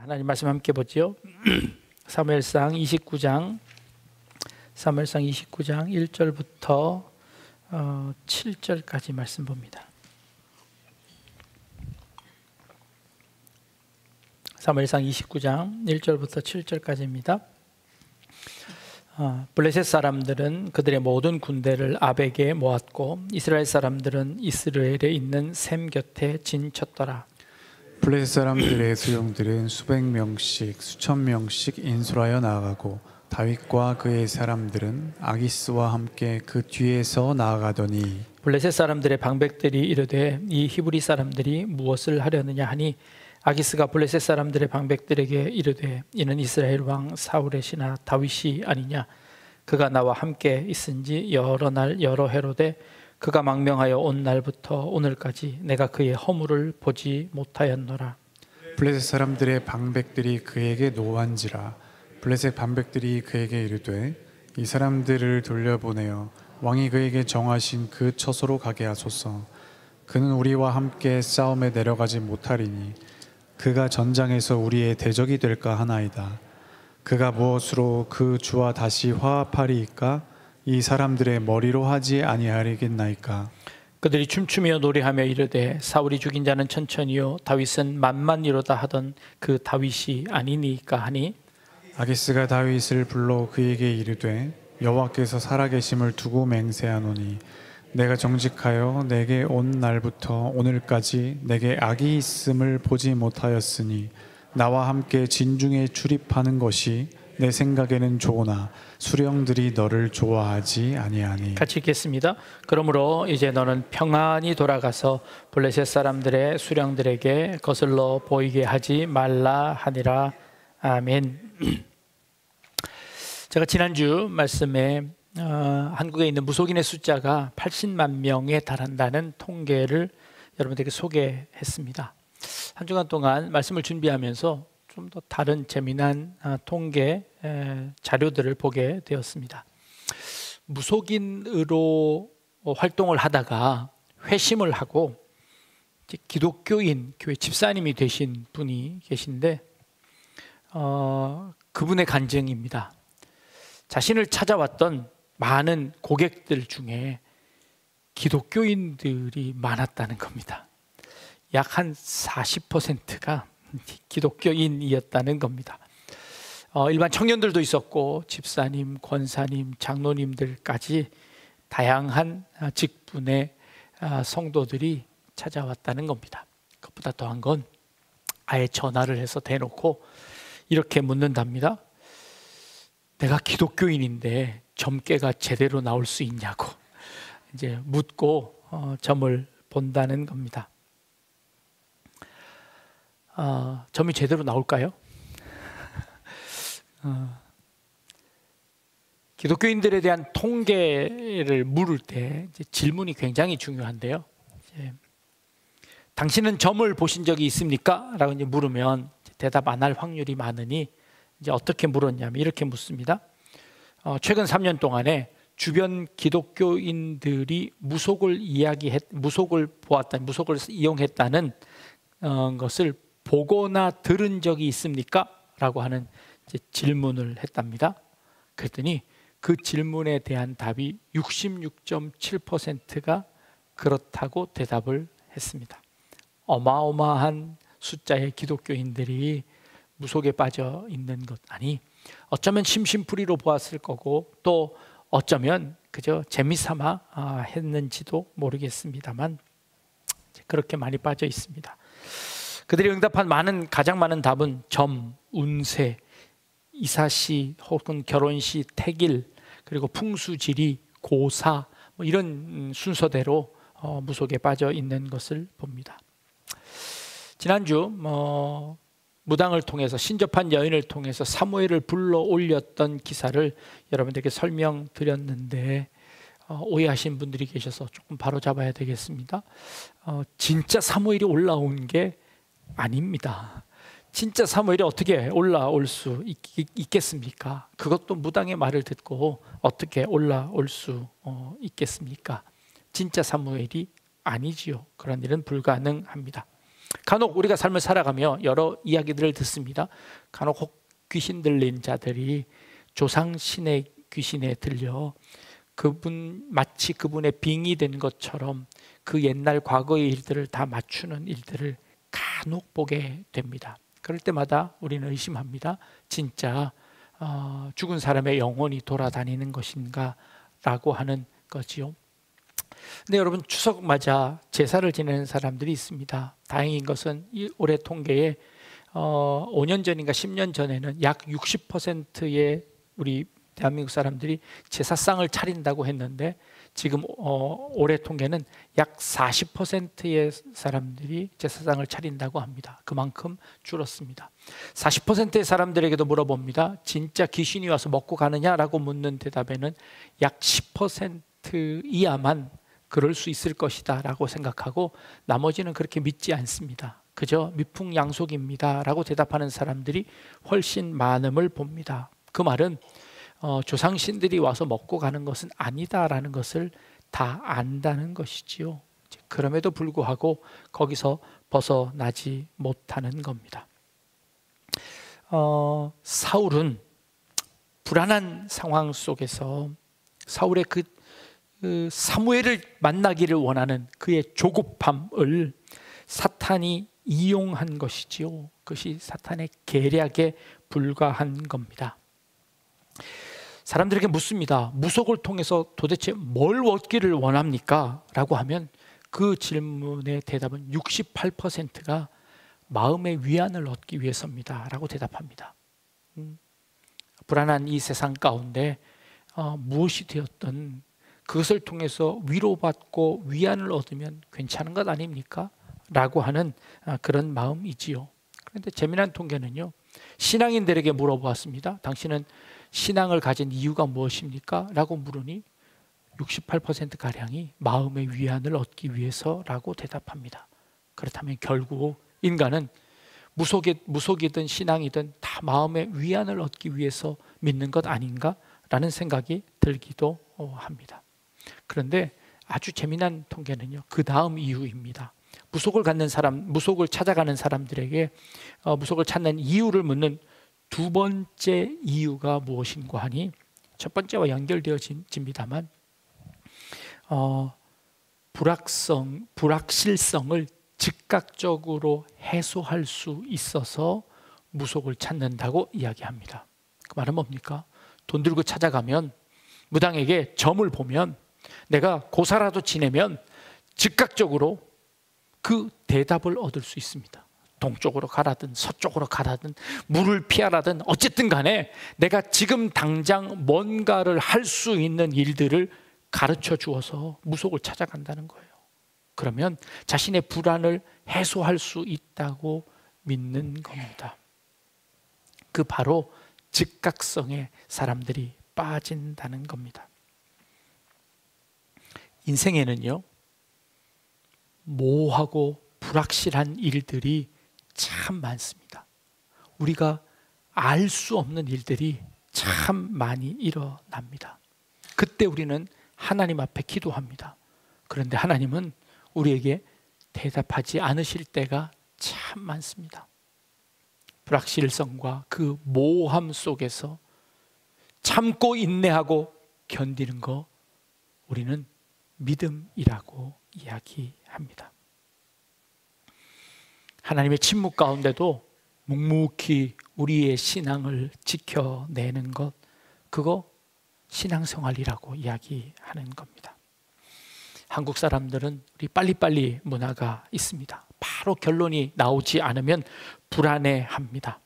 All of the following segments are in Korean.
하나님 말씀 함께 보죠. 사무엘상 29장 1절부터 7절까지 말씀 봅니다. 사무엘상 29장 1절부터 7절까지입니다. 블레셋 사람들은 그들의 모든 군대를 아벡에 모았고 이스라엘 사람들은 이스라엘에 있는 셈 곁에 진쳤더라. 블레셋 사람들의 수령들은 수백 명씩 수천 명씩 인솔하여 나아가고 다윗과 그의 사람들은 아기스와 함께 그 뒤에서 나아가더니 블레셋 사람들의 방백들이 이르되 이 히브리 사람들이 무엇을 하려느냐 하니 아기스가 블레셋 사람들의 방백들에게 이르되 이는 이스라엘 왕 사울의 신하 다윗이 아니냐. 그가 나와 함께 있은지 여러 날 여러 해로되 그가 망명하여 온 날부터 오늘까지 내가 그의 허물을 보지 못하였노라. 블레셋 사람들의 방백들이 그에게 노한지라. 블레셋 방백들이 그에게 이르되 이 사람들을 돌려보내어 왕이 그에게 정하신 그 처소로 가게 하소서. 그는 우리와 함께 싸움에 내려가지 못하리니 그가 전장에서 우리의 대적이 될까 하나이다. 그가 무엇으로 그 주와 다시 화합하리이까? 이 사람들의 머리로 하지 아니하리겠나이까? 그들이 춤추며 노래하며 이르되 사울이 죽인 자는 천천히요 다윗은 만만이로다 하던 그 다윗이 아니니까 하니 아기스가 다윗을 불러 그에게 이르되 여호와께서 살아계심을 두고 맹세하노니 내가 정직하여 내게 온 날부터 오늘까지 내게 악이 있음을 보지 못하였으니 나와 함께 진중에 출입하는 것이 내 생각에는 좋으나 수령들이 너를 좋아하지 아니하니. 같이 읽겠습니다. 그러므로 이제 너는 평안히 돌아가서 블레셋 사람들의 수령들에게 거슬러 보이게 하지 말라 하니라. 아멘. 제가 지난주 말씀에 한국에 있는 무속인의 숫자가 80만 명에 달한다는 통계를 여러분들에게 소개했습니다. 한 주간 동안 말씀을 준비하면서 좀 더 다른 재미난 통계 자료들을 보게 되었습니다. 무속인으로 활동을 하다가 회심을 하고 기독교인 교회 집사님이 되신 분이 계신데 그분의 간증입니다. 자신을 찾아왔던 많은 고객들 중에 기독교인들이 많았다는 겁니다. 약 한 40%가 기독교인이었다는 겁니다. 일반 청년들도 있었고 집사님, 권사님, 장로님들까지 다양한 직분의 성도들이 찾아왔다는 겁니다. 그것보다 더한 건 아예 전화를 해서 대놓고 이렇게 묻는답니다. 내가 기독교인인데 점괘가 제대로 나올 수 있냐고 이제 묻고 점을 본다는 겁니다. 점이 제대로 나올까요? 기독교인들에 대한 통계를 물을 때 이제 질문이 굉장히 중요한데요. 이제 당신은 점을 보신 적이 있습니까? 라고 이제 물으면 대답 안 할 확률이 많으니 이제 어떻게 물었냐면 이렇게 묻습니다. 최근 3년 동안에 주변 기독교인들이 무속을 보았다, 무속을 이용했다는 것을 보거나 들은 적이 있습니까? 라고 하는 이제 질문을 했답니다. 그랬더니 그 질문에 대한 답이 66.7%가 그렇다고 대답을 했습니다. 어마어마한 숫자의 기독교인들이 무속에 빠져 있는 것 아니 어쩌면 심심풀이로 보았을 거고 또 어쩌면 그저 재미삼아 했는지도 모르겠습니다만 그렇게 많이 빠져 있습니다. 그들이 응답한 가장 많은 답은 점, 운세, 이사시 혹은 결혼시, 태길 그리고 풍수지리, 고사 이런 순서대로 무속에 빠져 있는 것을 봅니다. 지난주 무당을 통해서 신접한 여인을 통해서 사무엘을 불러 올렸던 기사를 여러분들에게 설명드렸는데 오해하신 분들이 계셔서 조금 바로잡아야 되겠습니다. 진짜 사무엘이 올라온 게 아닙니다. 진짜 사무엘이 어떻게 올라올 수 있겠습니까? 그것도 무당의 말을 듣고 어떻게 올라올 수 있겠습니까? 진짜 사무엘이 아니지요. 그런 일은 불가능합니다. 간혹 우리가 삶을 살아가며 여러 이야기들을 듣습니다. 간혹 혹 귀신 들린 자들이 조상신의 귀신에 들려 마치 그분의 빙이 된 것처럼 그 옛날 과거의 일들을 다 맞추는 일들을 간혹 보게 됩니다. 그럴 때마다 우리는 의심합니다. 진짜 죽은 사람의 영혼이 돌아다니는 것인가 라고 하는 거지요. 근데 여러분, 추석 맞아 제사를 지내는 사람들이 있습니다. 다행인 것은 이 올해 통계에 5년 전인가 10년 전에는 약 60%의 우리 대한민국 사람들이 제사상을 차린다고 했는데 지금 올해 통계는 약 40%의 사람들이 제사상을 차린다고 합니다. 그만큼 줄었습니다. 40%의 사람들에게도 물어봅니다. 진짜 귀신이 와서 먹고 가느냐라고 묻는 대답에는 약 10% 이하만 그럴 수 있을 것이다 라고 생각하고 나머지는 그렇게 믿지 않습니다. 그저 미풍양속입니다 라고 대답하는 사람들이 훨씬 많음을 봅니다. 그 말은 조상신들이 와서 먹고 가는 것은 아니다라는 것을 다 안다는 것이지요. 그럼에도 불구하고 거기서 벗어나지 못하는 겁니다. 사울은 불안한 상황 속에서 사울의 그 사무엘을 만나기를 원하는 그의 조급함을 사탄이 이용한 것이지요. 그것이 사탄의 계략에 불과한 겁니다. 사람들에게 묻습니다. 무속을 통해서 도대체 뭘 얻기를 원합니까? 라고 하면 그 질문의 대답은 68%가 마음의 위안을 얻기 위해서입니다 라고 대답합니다. 불안한 이 세상 가운데 무엇이 되었든 그것을 통해서 위로받고 위안을 얻으면 괜찮은 것 아닙니까? 라고 하는 그런 마음이지요. 그런데 재미난 통계는요, 신앙인들에게 물어보았습니다. 당신은 신앙을 가진 이유가 무엇입니까? 라고 물으니 68%가량이 마음의 위안을 얻기 위해서라고 대답합니다. 그렇다면 결국 인간은 무속이든 신앙이든 다 마음의 위안을 얻기 위해서 믿는 것 아닌가라는 생각이 들기도 합니다. 그런데 아주 재미난 통계는요, 그 다음 이유입니다. 무속을 찾아가는 사람들에게 무속을 찾는 이유를 묻는 두 번째 이유가 무엇인가 하니, 첫 번째와 연결되어집니다만 불확실성을 즉각적으로 해소할 수 있어서 무속을 찾는다고 이야기합니다. 그 말은 뭡니까? 돈 들고 찾아가면 무당에게 점을 보면 내가 고사라도 지내면 즉각적으로 그 대답을 얻을 수 있습니다. 동쪽으로 가라든 서쪽으로 가라든 물을 피하라든 어쨌든 간에 내가 지금 당장 뭔가를 할 수 있는 일들을 가르쳐 주어서 무속을 찾아간다는 거예요. 그러면 자신의 불안을 해소할 수 있다고 믿는 겁니다. 그 바로 즉각성에 사람들이 빠진다는 겁니다. 인생에는요, 모호하고 불확실한 일들이 참 많습니다. 우리가 알 수 없는 일들이 참 많이 일어납니다. 그때 우리는 하나님 앞에 기도합니다. 그런데 하나님은 우리에게 대답하지 않으실 때가 참 많습니다. 불확실성과 그 모호함 속에서 참고 인내하고 견디는 거, 우리는 믿음이라고 이야기합니다. 하나님의 침묵 가운데도 묵묵히 우리의 신앙을 지켜내는 것, 그거 신앙생활이라고 이야기하는 겁니다. 한국 사람들은 우리 빨리빨리 문화가 있습니다. 바로 결론이 나오지 않으면 불안해합니다.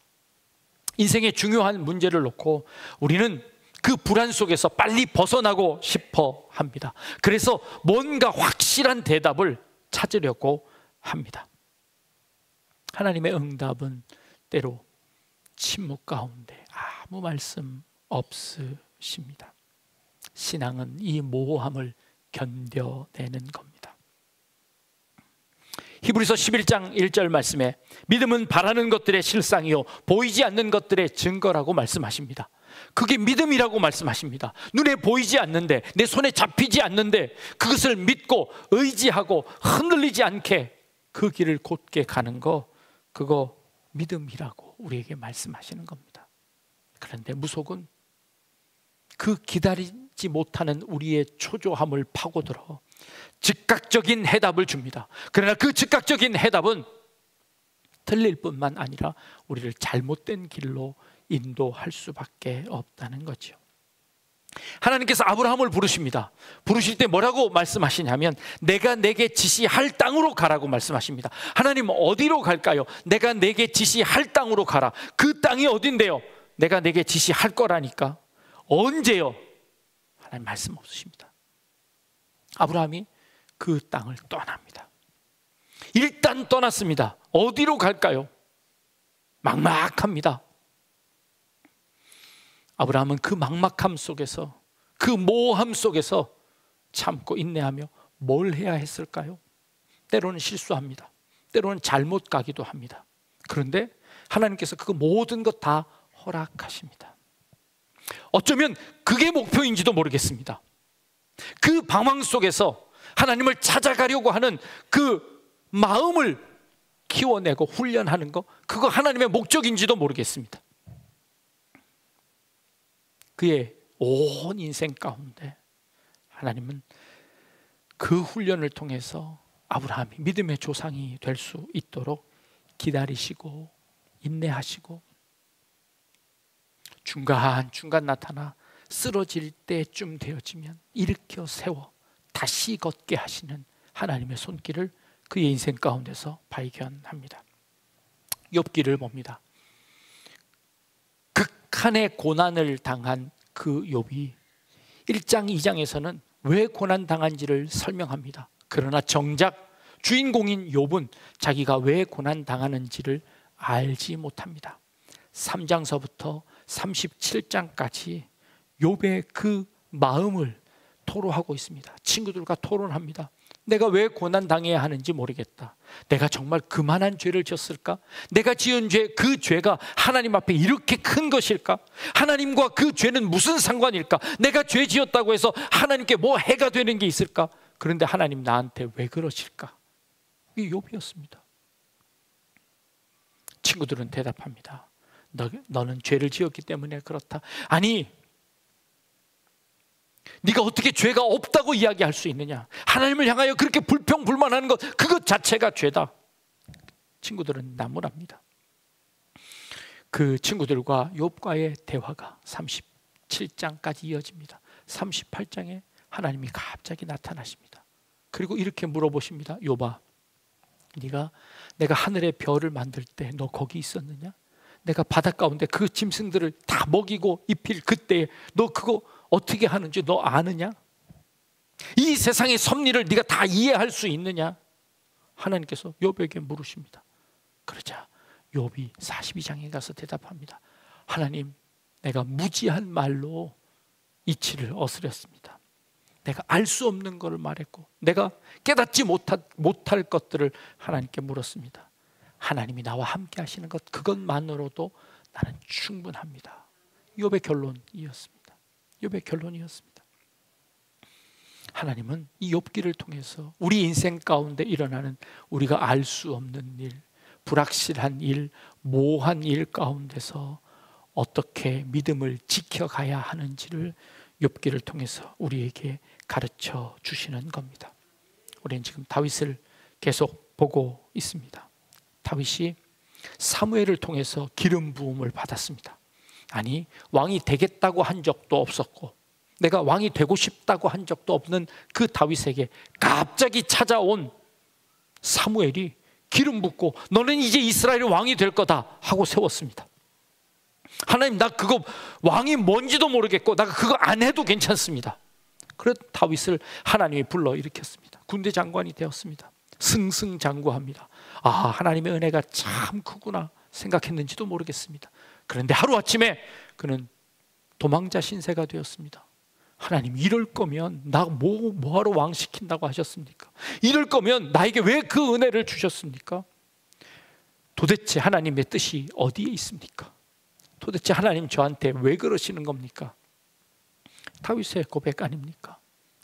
인생의 중요한 문제를 놓고 우리는 그 불안 속에서 빨리 벗어나고 싶어 합니다. 그래서 뭔가 확실한 대답을 찾으려고 합니다. 하나님의 응답은 때로 침묵 가운데 아무 말씀 없으십니다. 신앙은 이 모호함을 견뎌내는 겁니다. 히브리서 11장 1절 말씀에 믿음은 바라는 것들의 실상이요 보이지 않는 것들의 증거라고 말씀하십니다. 그게 믿음이라고 말씀하십니다. 눈에 보이지 않는데, 내 손에 잡히지 않는데 그것을 믿고 의지하고 흔들리지 않게 그 길을 곧게 가는 거, 그거 믿음이라고 우리에게 말씀하시는 겁니다. 그런데 무속은 그 기다리지 못하는 우리의 초조함을 파고들어 즉각적인 해답을 줍니다. 그러나 그 즉각적인 해답은 틀릴 뿐만 아니라 우리를 잘못된 길로 인도할 수밖에 없다는 거죠. 하나님께서 아브라함을 부르십니다. 부르실 때 뭐라고 말씀하시냐면 내가 내게 지시할 땅으로 가라고 말씀하십니다. 하나님 어디로 갈까요? 내가 내게 지시할 땅으로 가라. 그 땅이 어딘데요? 내가 내게 지시할 거라니까. 언제요? 하나님 말씀 없으십니다. 아브라함이 그 땅을 떠납니다. 일단 떠났습니다. 어디로 갈까요? 막막합니다. 아브라함은 그 막막함 속에서, 그 모호함 속에서 참고 인내하며 뭘 해야 했을까요? 때로는 실수합니다. 때로는 잘못 가기도 합니다. 그런데 하나님께서 그 모든 것 다 허락하십니다. 어쩌면 그게 목표인지도 모르겠습니다. 그 방황 속에서 하나님을 찾아가려고 하는 그 마음을 키워내고 훈련하는 거, 그거 하나님의 목적인지도 모르겠습니다. 그의 온 인생 가운데 하나님은 그 훈련을 통해서 아브라함이 믿음의 조상이 될 수 있도록 기다리시고 인내하시고 중간중간 나타나 쓰러질 때쯤 되어지면 일으켜 세워 다시 걷게 하시는 하나님의 손길을 그의 인생 가운데서 발견합니다. 욥기를 봅니다. 극한의 고난을 당한 그 욥이 1장 2장에서는 왜 고난당한지를 설명합니다. 그러나 정작 주인공인 욥은 자기가 왜 고난당하는지를 알지 못합니다. 3장서부터 37장까지 욥의 그 마음을 토로하고 있습니다. 친구들과 토론합니다. 내가 왜 고난당해야 하는지 모르겠다. 내가 정말 그만한 죄를 지었을까? 내가 지은 죄, 그 죄가 하나님 앞에 이렇게 큰 것일까? 하나님과 그 죄는 무슨 상관일까? 내가 죄 지었다고 해서 하나님께 뭐 해가 되는 게 있을까? 그런데 하나님 나한테 왜 그러실까? 이 욥이었습니다. 친구들은 대답합니다. 너는 죄를 지었기 때문에 그렇다. 아니, 네가 어떻게 죄가 없다고 이야기할 수 있느냐? 하나님을 향하여 그렇게 불평불만하는 것, 그것 자체가 죄다. 친구들은 나무랍니다. 그 친구들과 욥과의 대화가 37장까지 이어집니다. 38장에 하나님이 갑자기 나타나십니다. 그리고 이렇게 물어보십니다. 욥아, 내가 하늘의 별을 만들 때 너 거기 있었느냐? 내가 바다 가운데 그 짐승들을 다 먹이고 입힐 그때에 너 그거 어떻게 하는지 너 아느냐? 이 세상의 섭리를 네가 다 이해할 수 있느냐? 하나님께서 욥에게 물으십니다. 그러자 욥이 42장에 가서 대답합니다. 하나님, 내가 무지한 말로 이치를 어스렸습니다. 내가 알 수 없는 것을 말했고 내가 깨닫지 못할 것들을 하나님께 물었습니다. 하나님이 나와 함께 하시는 것, 그것만으로도 나는 충분합니다. 욥의 결론이었습니다. 욥의 결론이었습니다. 하나님은 이 욥기를 통해서 우리 인생 가운데 일어나는 우리가 알 수 없는 일, 불확실한 일, 모호한 일 가운데서 어떻게 믿음을 지켜가야 하는지를 욥기를 통해서 우리에게 가르쳐 주시는 겁니다. 우리는 지금 다윗을 계속 보고 있습니다. 다윗이 사무엘을 통해서 기름 부음을 받았습니다. 아니, 왕이 되겠다고 한 적도 없었고 내가 왕이 되고 싶다고 한 적도 없는 그 다윗에게 갑자기 찾아온 사무엘이 기름 붓고 너는 이제 이스라엘의 왕이 될 거다 하고 세웠습니다. 하나님, 나 그거 왕이 뭔지도 모르겠고 나 그거 안 해도 괜찮습니다. 그래서 다윗을 하나님이 불러 일으켰습니다. 군대 장관이 되었습니다. 승승장구합니다. 아, 하나님의 은혜가 참 크구나 생각했는지도 모르겠습니다. 그런데 하루아침에 그는 도망자 신세가 되었습니다. 하나님, 이럴 거면 나 뭐하러 왕 시킨다고 하셨습니까? 이럴 거면 나에게 왜 그 은혜를 주셨습니까? 도대체 하나님의 뜻이 어디에 있습니까? 도대체 하나님 저한테 왜 그러시는 겁니까? 다윗의 고백 아닙니까?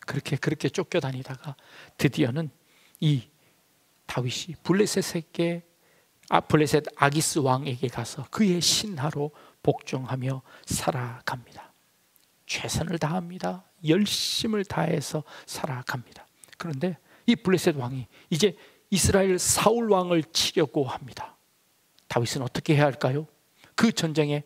그렇게 쫓겨다니다가 드디어는 이 다윗이 블레셋 아기스 왕에게 가서 그의 신하로 복종하며 살아갑니다. 최선을 다합니다. 열심을 다해서 살아갑니다. 그런데 이 블레셋 왕이 이제 이스라엘 사울 왕을 치려고 합니다. 다윗은 어떻게 해야 할까요? 그 전쟁에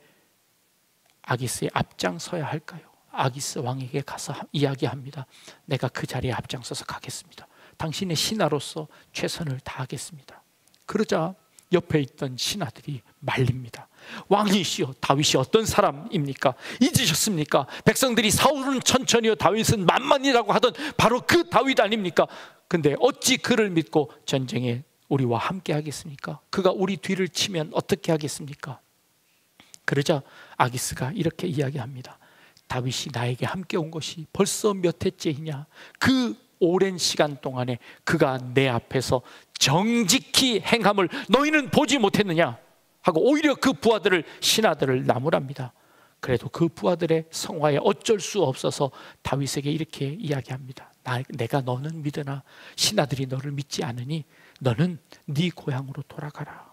아기스에 앞장서야 할까요? 아기스 왕에게 가서 이야기합니다. 내가 그 자리에 앞장서서 가겠습니다. 당신의 신하로서 최선을 다하겠습니다. 그러자 옆에 있던 신하들이 말립니다. 왕이시여, 다윗이 어떤 사람입니까? 잊으셨습니까? 백성들이 사울은 천천히요 다윗은 만만이라고 하던 바로 그 다윗 아닙니까? 근데 어찌 그를 믿고 전쟁에 우리와 함께 하겠습니까? 그가 우리 뒤를 치면 어떻게 하겠습니까? 그러자 아기스가 이렇게 이야기합니다. 다윗이 나에게 함께 온 것이 벌써 몇 해째이냐? 그 오랜 시간 동안에 그가 내 앞에서 정직히 행함을 너희는 보지 못했느냐? 하고 오히려 그 부하들을, 신하들을 나무랍니다. 그래도 그 부하들의 성화에 어쩔 수 없어서 다윗에게 이렇게 이야기합니다. 내가 너는 믿으나 신하들이 너를 믿지 않으니 너는 네 고향으로 돌아가라.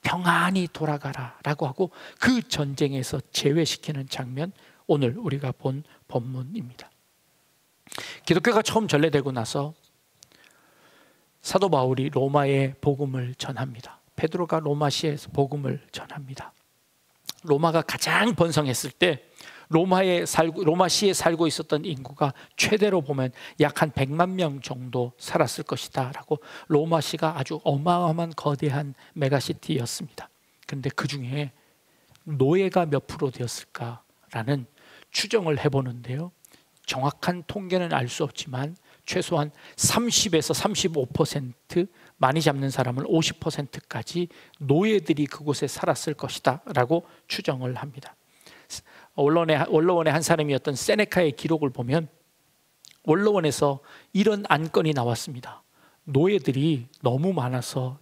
평안히 돌아가라 라고 하고 그 전쟁에서 제외시키는 장면, 오늘 우리가 본 본문입니다. 기독교가 처음 전래되고 나서 사도 바울이 로마에 복음을 전합니다. 베드로가 로마시에서 복음을 전합니다. 로마가 가장 번성했을 때 로마시에 살고 있었던 인구가 최대로 보면 약 한 100만 명 정도 살았을 것이다 라고, 로마시가 아주 어마어마한 거대한 메가시티였습니다. 그런데 그 중에 노예가 몇 프로 되었을까라는 추정을 해보는데요, 정확한 통계는 알 수 없지만 최소한 30에서 35%, 많이 잡는 사람은 50%까지 노예들이 그곳에 살았을 것이다 라고 추정을 합니다. 원로원의 한 사람이었던 세네카의 기록을 보면 원로원에서 이런 안건이 나왔습니다. 노예들이 너무 많아서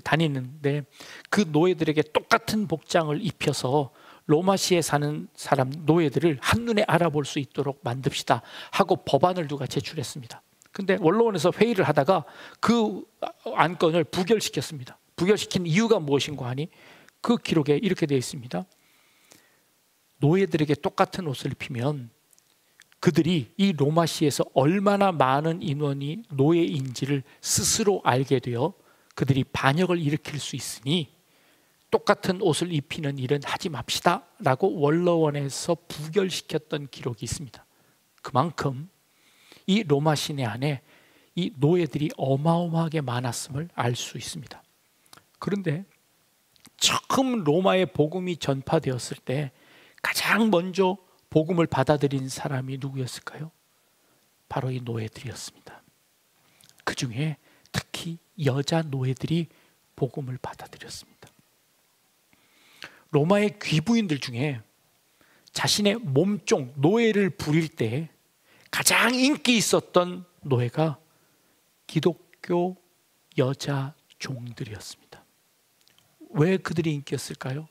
다니는데 그 노예들에게 똑같은 복장을 입혀서 로마시에 사는 사람 노예들을 한눈에 알아볼 수 있도록 만듭시다 하고 법안을 누가 제출했습니다. 근데 원로원에서 회의를 하다가 그 안건을 부결시켰습니다. 부결시킨 이유가 무엇인가 하니 그 기록에 이렇게 되어 있습니다. 노예들에게 똑같은 옷을 입히면 그들이 이 로마시에서 얼마나 많은 인원이 노예인지를 스스로 알게 되어 그들이 반역을 일으킬 수 있으니 똑같은 옷을 입히는 일은 하지 맙시다 라고 원로원에서 부결시켰던 기록이 있습니다. 그만큼 이 로마 시내 안에 이 노예들이 어마어마하게 많았음을 알 수 있습니다. 그런데 처음 로마의 복음이 전파되었을 때 가장 먼저 복음을 받아들인 사람이 누구였을까요? 바로 이 노예들이었습니다. 그 중에 특히 여자 노예들이 복음을 받아들였습니다. 로마의 귀부인들 중에 자신의 몸종, 노예를 부릴 때 가장 인기 있었던 노예가 기독교 여자 종들이었습니다. 왜 그들이 인기였을까요?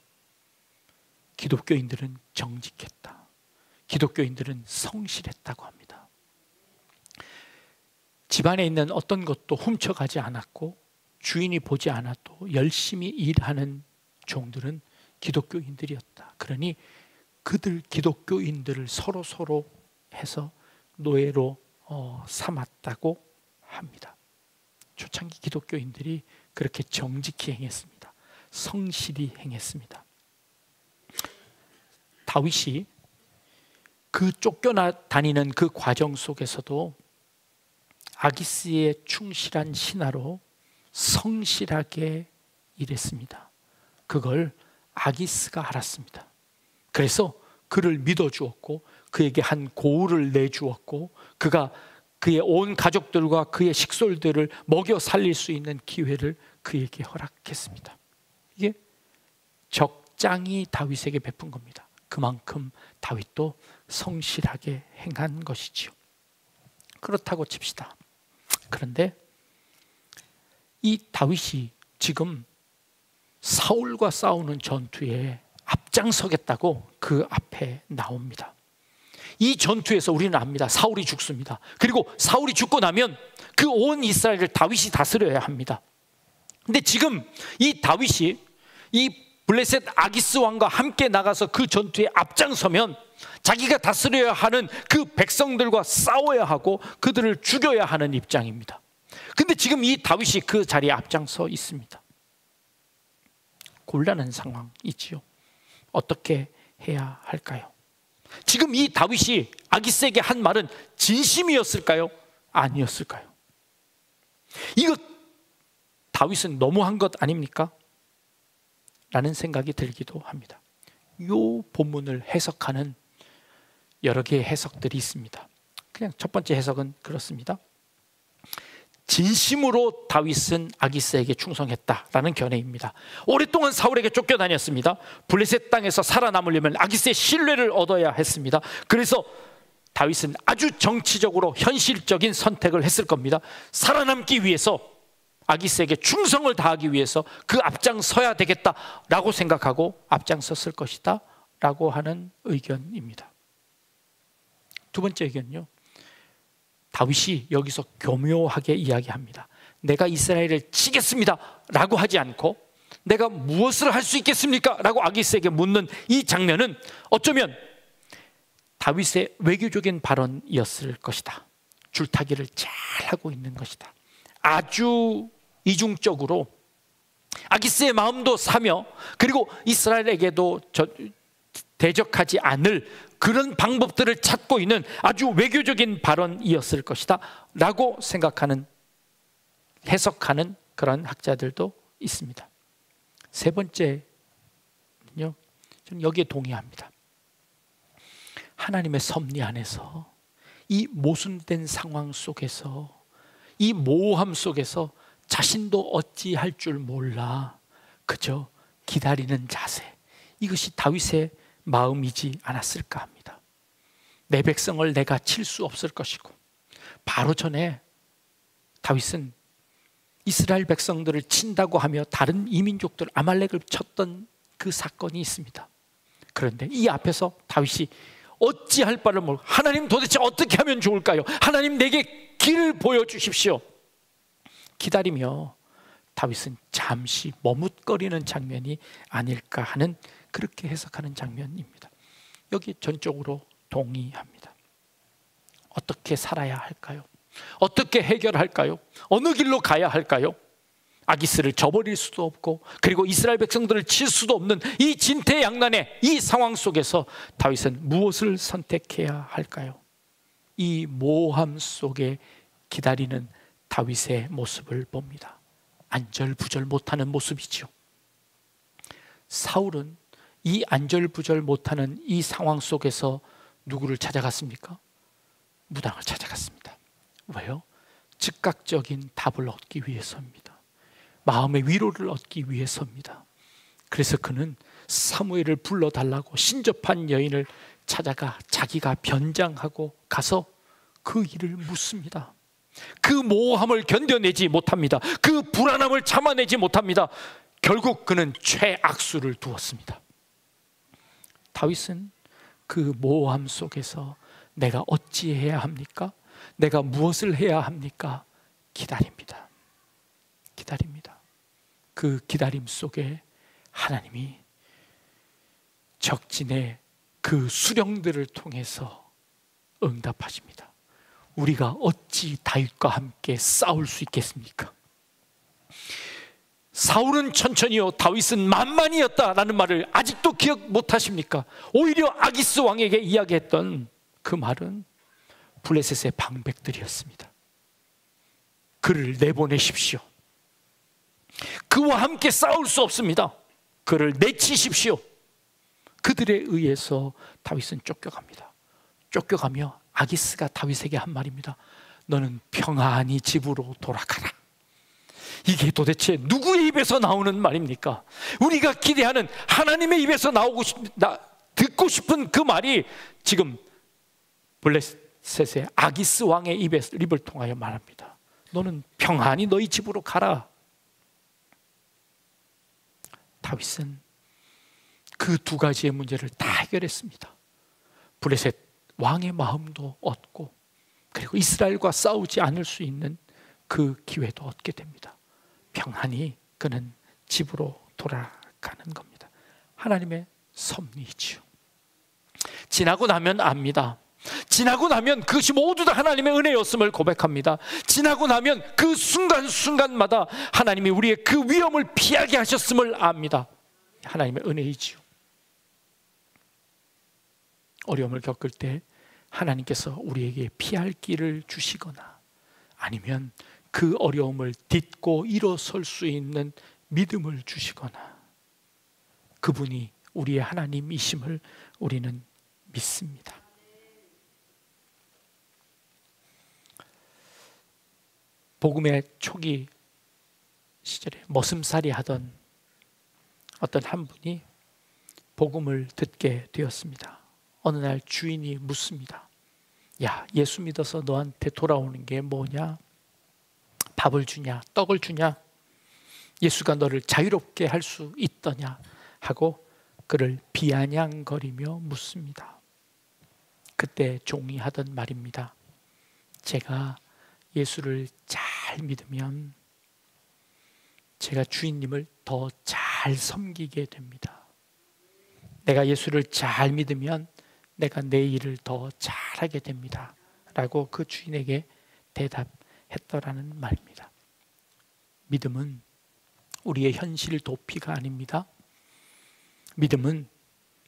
기독교인들은 정직했다. 기독교인들은 성실했다고 합니다. 집안에 있는 어떤 것도 훔쳐가지 않았고 주인이 보지 않아도 열심히 일하는 종들은 기독교인들이었다. 그러니 그들 기독교인들을 서로 해서 노예로 삼았다고 합니다. 초창기 기독교인들이 그렇게 정직히 행했습니다. 성실히 행했습니다. 다윗이 그 쫓겨나 다니는 그 과정 속에서도 아기스의 충실한 신하로 성실하게 일했습니다. 그걸 아기스가 알았습니다. 그래서 그를 믿어주었고 그에게 한 고을을 내주었고 그가 그의 온 가족들과 그의 식솔들을 먹여 살릴 수 있는 기회를 그에게 허락했습니다. 이게 적장이 다윗에게 베푼 겁니다. 그만큼 다윗도 성실하게 행한 것이지요. 그렇다고 칩시다. 그런데 이 다윗이 지금 사울과 싸우는 전투에 앞장서겠다고 그 앞에 나옵니다. 이 전투에서 우리는 압니다. 사울이 죽습니다. 그리고 사울이 죽고 나면 그 온 이스라엘을 다윗이 다스려야 합니다. 근데 지금 이 다윗이 이 블레셋 아기스 왕과 함께 나가서 그 전투에 앞장서면 자기가 다스려야 하는 그 백성들과 싸워야 하고 그들을 죽여야 하는 입장입니다. 근데 지금 이 다윗이 그 자리에 앞장서 있습니다. 곤란한 상황이지요. 어떻게 해야 할까요? 지금 이 다윗이 아기스에게 한 말은 진심이었을까요? 아니었을까요? 이거 다윗은 너무한 것 아닙니까? 라는 생각이 들기도 합니다. 이 본문을 해석하는 여러 개의 해석들이 있습니다. 그냥 첫 번째 해석은 그렇습니다. 진심으로 다윗은 아기스에게 충성했다라는 견해입니다. 오랫동안 사울에게 쫓겨다녔습니다. 블레셋 땅에서 살아남으려면 아기스의 신뢰를 얻어야 했습니다. 그래서 다윗은 아주 정치적으로 현실적인 선택을 했을 겁니다. 살아남기 위해서, 아기스에게 충성을 다하기 위해서 그 앞장서야 되겠다라고 생각하고 앞장섰을 것이다 라고 하는 의견입니다. 두 번째 의견은요, 다윗이 여기서 교묘하게 이야기합니다. 내가 이스라엘을 치겠습니다 라고 하지 않고 내가 무엇을 할 수 있겠습니까? 라고 아기스에게 묻는 이 장면은 어쩌면 다윗의 외교적인 발언이었을 것이다. 줄타기를 잘 하고 있는 것이다. 아주 이중적으로 아기스의 마음도 사며 그리고 이스라엘에게도 대적하지 않을 그런 방법들을 찾고 있는 아주 외교적인 발언이었을 것이다 라고 생각하는, 해석하는 그런 학자들도 있습니다. 세 번째는요, 저는 여기에 동의합니다. 하나님의 섭리 안에서 이 모순된 상황 속에서, 이 모호함 속에서 자신도 어찌할 줄 몰라 그저 기다리는 자세, 이것이 다윗의 마음이지 않았을까 합니다. 내 백성을 내가 칠 수 없을 것이고, 바로 전에 다윗은 이스라엘 백성들을 친다고 하며 다른 이민족들 아말렉을 쳤던 그 사건이 있습니다. 그런데 이 앞에서 다윗이 어찌할 바를 모르고, 하나님 도대체 어떻게 하면 좋을까요? 하나님 내게 길을 보여주십시오. 기다리며 다윗은 잠시 머뭇거리는 장면이 아닐까 하는, 그렇게 해석하는 장면입니다. 여기 전적으로 동의합니다. 어떻게 살아야 할까요? 어떻게 해결할까요? 어느 길로 가야 할까요? 아기스를 저버릴 수도 없고 그리고 이스라엘 백성들을 칠 수도 없는 이 진퇴양난의 이 상황 속에서 다윗은 무엇을 선택해야 할까요? 이 모호함 속에 기다리는 다윗의 모습을 봅니다. 안절부절 못하는 모습이죠. 사울은 이 안절부절 못하는 이 상황 속에서 누구를 찾아갔습니까? 무당을 찾아갔습니다. 왜요? 즉각적인 답을 얻기 위해서입니다. 마음의 위로를 얻기 위해서입니다. 그래서 그는 사무엘을 불러달라고 신접한 여인을 찾아가 자기가 변장하고 가서 그 일을 묻습니다. 그 모호함을 견뎌내지 못합니다. 그 불안함을 참아내지 못합니다. 결국 그는 최악수를 두었습니다. 다윗은 그 모호함 속에서 내가 어찌해야 합니까? 내가 무엇을 해야 합니까? 기다립니다. 기다립니다. 그 기다림 속에 하나님이 적진의 그 수령들을 통해서 응답하십니다. 우리가 어찌 다윗과 함께 싸울 수 있겠습니까? 사울은 천천히요, 다윗은 만만이었다라는 말을 아직도 기억 못하십니까? 오히려 아기스 왕에게 이야기했던 그 말은 블레셋의 방백들이었습니다. 그를 내보내십시오. 그와 함께 싸울 수 없습니다. 그를 내치십시오. 그들에 의해서 다윗은 쫓겨갑니다. 쫓겨가며 아기스가 다윗에게 한 말입니다. 너는 평안히 집으로 돌아가라. 이게 도대체 누구의 입에서 나오는 말입니까? 우리가 기대하는 하나님의 입에서 듣고 싶은 그 말이 지금 블레셋의 아기스 왕의 입을 통하여 말합니다. 너는 평안히 너희 집으로 가라. 다윗은 그 두 가지의 문제를 다 해결했습니다. 블레셋 왕의 마음도 얻고, 그리고 이스라엘과 싸우지 않을 수 있는 그 기회도 얻게 됩니다. 평안히 그는 집으로 돌아가는 겁니다. 하나님의 섭리이지요. 지나고 나면 압니다. 지나고 나면 그것이 모두 다 하나님의 은혜였음을 고백합니다. 지나고 나면 그 순간순간마다 하나님이 우리의 그 위험을 피하게 하셨음을 압니다. 하나님의 은혜이지요. 어려움을 겪을 때 하나님께서 우리에게 피할 길을 주시거나, 아니면 그 어려움을 딛고 일어설 수 있는 믿음을 주시거나, 그분이 우리의 하나님이심을 우리는 믿습니다. 복음의 초기 시절에 머슴살이 하던 어떤 한 분이 복음을 듣게 되었습니다. 어느 날 주인이 묻습니다. 야, 예수 믿어서 너한테 돌아오는 게 뭐냐? 밥을 주냐? 떡을 주냐? 예수가 너를 자유롭게 할 수 있더냐? 하고 그를 비아냥거리며 묻습니다. 그때 종이 하던 말입니다. 제가 예수를 잘 믿으면 제가 주인님을 더 잘 섬기게 됩니다. 내가 예수를 잘 믿으면 내가 내 일을 더 잘하게 됩니다. 라고 그 주인에게 대답했더라는 말입니다. 믿음은 우리의 현실 도피가 아닙니다. 믿음은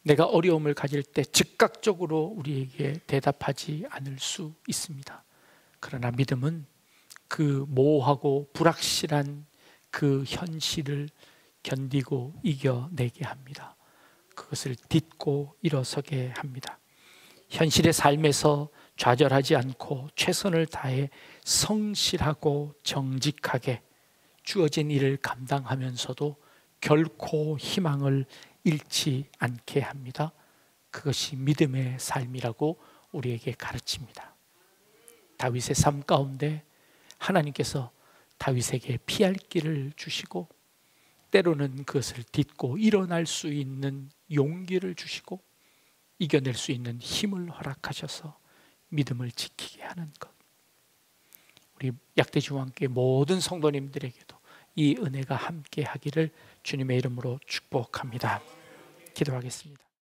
내가 어려움을 가질 때 즉각적으로 우리에게 대답하지 않을 수 있습니다. 그러나 믿음은 그 모호하고 불확실한 그 현실을 견디고 이겨내게 합니다. 그것을 딛고 일어서게 합니다. 현실의 삶에서 좌절하지 않고 최선을 다해 성실하고 정직하게 주어진 일을 감당하면서도 결코 희망을 잃지 않게 합니다. 그것이 믿음의 삶이라고 우리에게 가르칩니다. 다윗의 삶 가운데 하나님께서 다윗에게 피할 길을 주시고, 때로는 그것을 딛고 일어날 수 있는 용기를 주시고, 이겨낼 수 있는 힘을 허락하셔서 믿음을 지키게 하는 것. 우리 약대중앙교회 모든 성도님들에게도 이 은혜가 함께 하기를 주님의 이름으로 축복합니다. 기도하겠습니다.